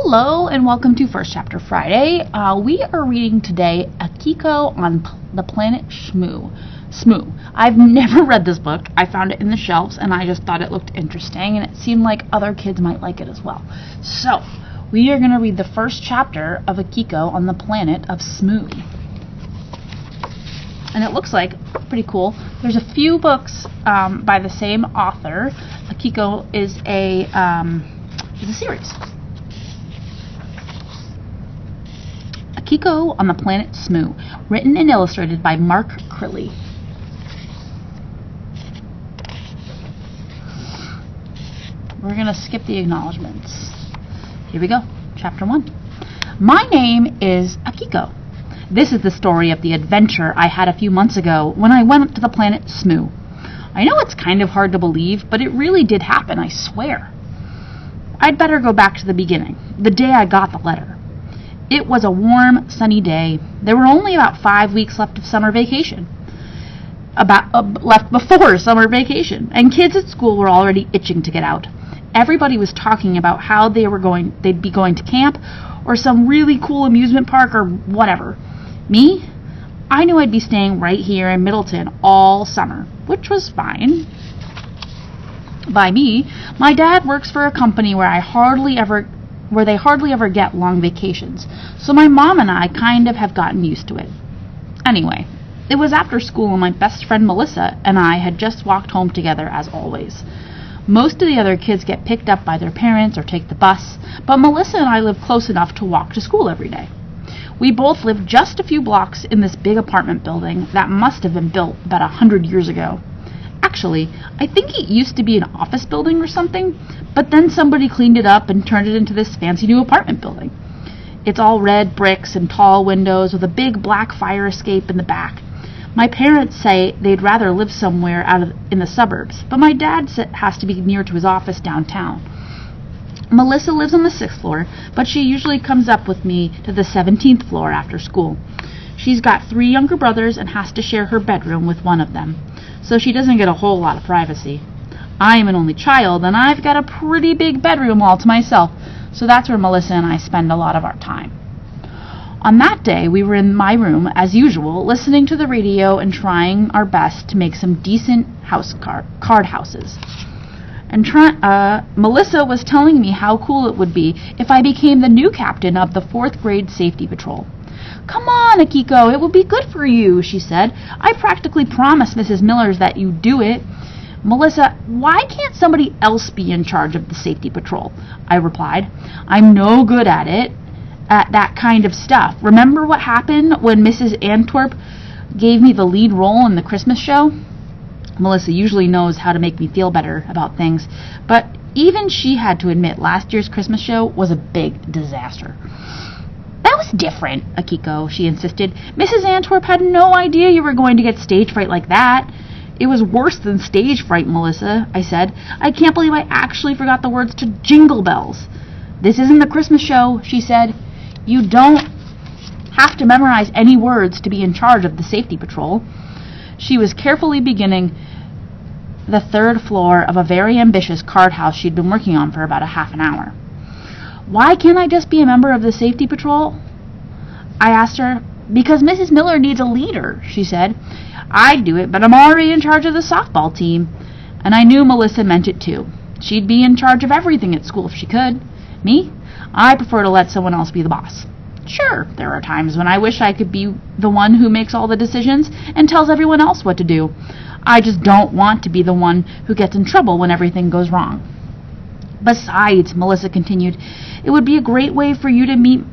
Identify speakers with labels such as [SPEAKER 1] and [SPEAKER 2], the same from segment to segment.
[SPEAKER 1] Hello and welcome to First Chapter Friday. We are reading today Akiko on the planet Smoo. I've never read this book. I found it in the shelves and I just thought it looked interesting and it seemed like other kids might like it as well. So we are going to read the first chapter of Akiko on the planet of Smoo. And it looks like pretty cool. There's a few books by the same author. Akiko is a series. Akiko on the planet Smoo, written and illustrated by Mark Crilley. We're going to skip the acknowledgments. Here we go. Chapter 1. My name is Akiko. This is the story of the adventure I had a few months ago when I went to the planet Smoo. I know it's kind of hard to believe, but it really did happen, I swear. I'd better go back to the beginning, the day I got the letter. It was a warm, sunny day. There were only about 5 weeks left of summer vacation. Left before summer vacation, and kids at school were already itching to get out. Everybody was talking about how they'd be going to camp or some really cool amusement park or whatever. Me? I knew I'd be staying right here in Middleton all summer, which was fine. By me, my dad works for a company where they hardly ever get long vacations, so my mom and I kind of have gotten used to it. Anyway, it was after school and my best friend Melissa and I had just walked home together as always. Most of the other kids get picked up by their parents or take the bus, but Melissa and I live close enough to walk to school every day. We both live just a few blocks in this big apartment building that must have been built about 100 years ago. Actually, I think it used to be an office building or something, but then somebody cleaned it up and turned it into this fancy new apartment building. It's all red bricks and tall windows with a big black fire escape in the back. My parents say they'd rather live somewhere in the suburbs, but my dad has to be near to his office downtown. Melissa lives on the 6th floor, but she usually comes up with me to the 17th floor after school. She's got 3 younger brothers and has to share her bedroom with one of them, so she doesn't get a whole lot of privacy. I am an only child, and I've got a pretty big bedroom all to myself, so that's where Melissa and I spend a lot of our time. On that day, we were in my room, as usual, listening to the radio and trying our best to make some decent card houses. And Melissa was telling me how cool it would be if I became the new captain of the 4th grade safety patrol. "Come on, Akiko, it would be good for you," she said. "I practically promised Mrs. Millers that you'd do it." "Melissa, why can't somebody else be in charge of the safety patrol?" I replied. "I'm no good at that kind of stuff. Remember what happened when Mrs. Antwerp gave me the lead role in the Christmas show?" Melissa usually knows how to make me feel better about things, but even she had to admit last year's Christmas show was a big disaster. "That was different, Akiko," she insisted. "Mrs. Antwerp had no idea you were going to get stage fright like that." "It was worse than stage fright, Melissa," I said. "I can't believe I actually forgot the words to Jingle Bells." "This isn't the Christmas show," she said. "You don't have to memorize any words to be in charge of the safety patrol." She was carefully beginning the 3rd floor of a very ambitious card house she'd been working on for about a half an hour. "Why can't I just be a member of the safety patrol?" I asked her. "Because Mrs. Miller needs a leader," she said. "I'd do it, but I'm already in charge of the softball team." And I knew Melissa meant it too. She'd be in charge of everything at school if she could. Me? I prefer to let someone else be the boss. Sure, there are times when I wish I could be the one who makes all the decisions and tells everyone else what to do. I just don't want to be the one who gets in trouble when everything goes wrong. "Besides," Melissa continued, "it would be a great way for you to meet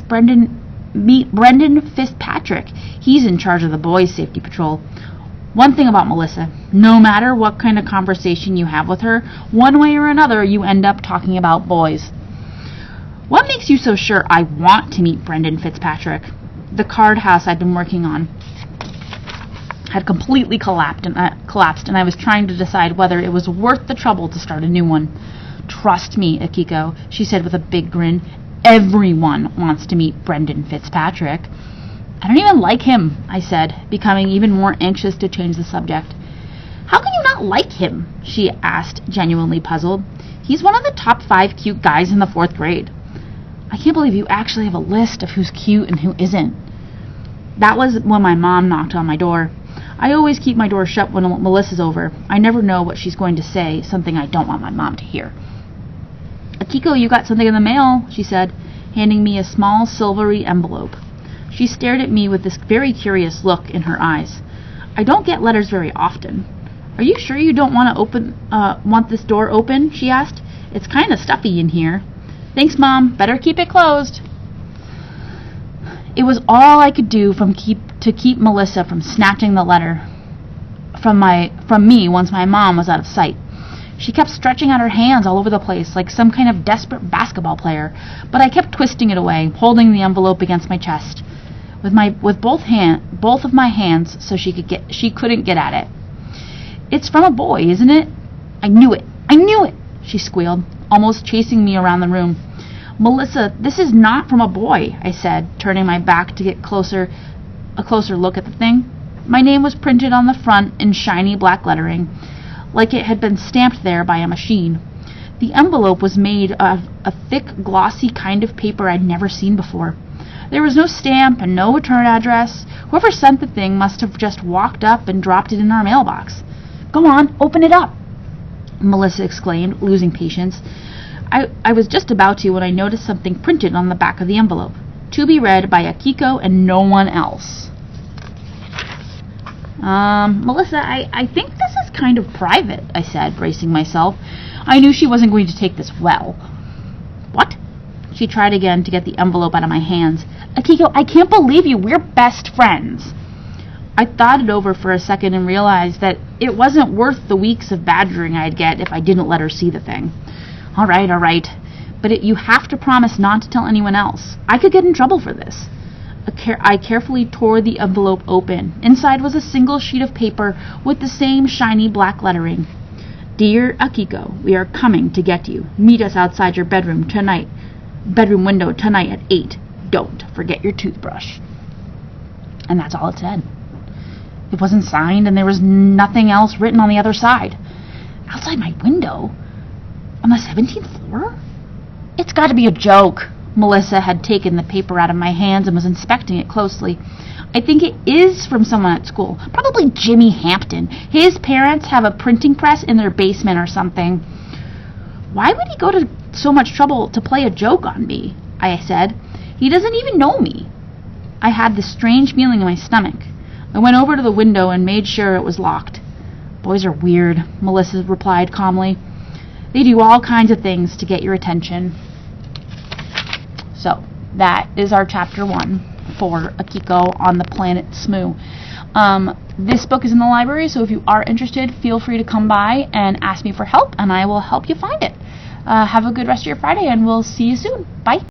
[SPEAKER 1] Brendan Fitzpatrick. He's in charge of the boys' safety patrol." One thing about Melissa, no matter what kind of conversation you have with her, one way or another you end up talking about boys. "What makes you so sure I want to meet Brendan Fitzpatrick?" The card house I'd been working on had completely collapsed, and I was trying to decide whether it was worth the trouble to start a new one. "Trust me, Akiko," she said with a big grin. "Everyone wants to meet Brendan Fitzpatrick." "I don't even like him," I said, becoming even more anxious to change the subject. "How can you not like him?" she asked, genuinely puzzled. "He's one of the top 5 cute guys in the 4th grade. I can't believe you actually have a list of who's cute and who isn't. That was when my mom knocked on my door. I always keep my door shut when Melissa's over. I never know what she's going to say, something I don't want my mom to hear. Akiko, you got something in the mail, she said, handing me a small silvery envelope. She stared at me with this very curious look in her eyes. I don't get letters very often. Are you sure you don't want this door open? She asked. It's kind of stuffy in here. Thanks, Mom. Better keep it closed. It was all I could do to keep Melissa from snatching the letter from me once my mom was out of sight. She kept stretching out her hands all over the place like some kind of desperate basketball player, but I kept twisting it away, holding the envelope against my chest with both of my hands so she couldn't get at it. It's from a boy, isn't it? I knew it, she squealed, almost chasing me around the room. Melissa, this is not from a boy, I said, turning my back to get a closer look at the thing. My name was printed on the front in shiny black lettering, like it had been stamped there by a machine. The envelope was made of a thick, glossy kind of paper I'd never seen before. There was no stamp and no return address. Whoever sent the thing must have just walked up and dropped it in our mailbox. Go on, open it up, Melissa exclaimed, losing patience. I was just about to when I noticed something printed on the back of the envelope. To be read by Akiko and no one else. Melissa, I think this is kind of private, I said, bracing myself. I knew she wasn't going to take this well. What? She tried again to get the envelope out of my hands. Akiko, I can't believe you. We're best friends. I thought it over for a second and realized that it wasn't worth the weeks of badgering I'd get if I didn't let her see the thing. All right. But you have to promise not to tell anyone else. I could get in trouble for this. I carefully tore the envelope open. Inside was a single sheet of paper with the same shiny black lettering. Dear Akiko, we are coming to get you. Meet us outside your bedroom window tonight at 8. Don't forget your toothbrush. And that's all it said. It wasn't signed, and there was nothing else written on the other side. Outside my window? On the 17th floor? It's got to be a joke. Melissa had taken the paper out of my hands and was inspecting it closely. I think it is from someone at school. Probably Jimmy Hampton. His parents have a printing press in their basement or something. Why would he go to so much trouble to play a joke on me? I said. He doesn't even know me. I had this strange feeling in my stomach. I went over to the window and made sure it was locked. Boys are weird, Melissa replied calmly. They do all kinds of things to get your attention. So, that is our chapter 1 for Akiko on the planet Smoo. This book is in the library, so if you are interested, feel free to come by and ask me for help, and I will help you find it. Have a good rest of your Friday, and we'll see you soon. Bye.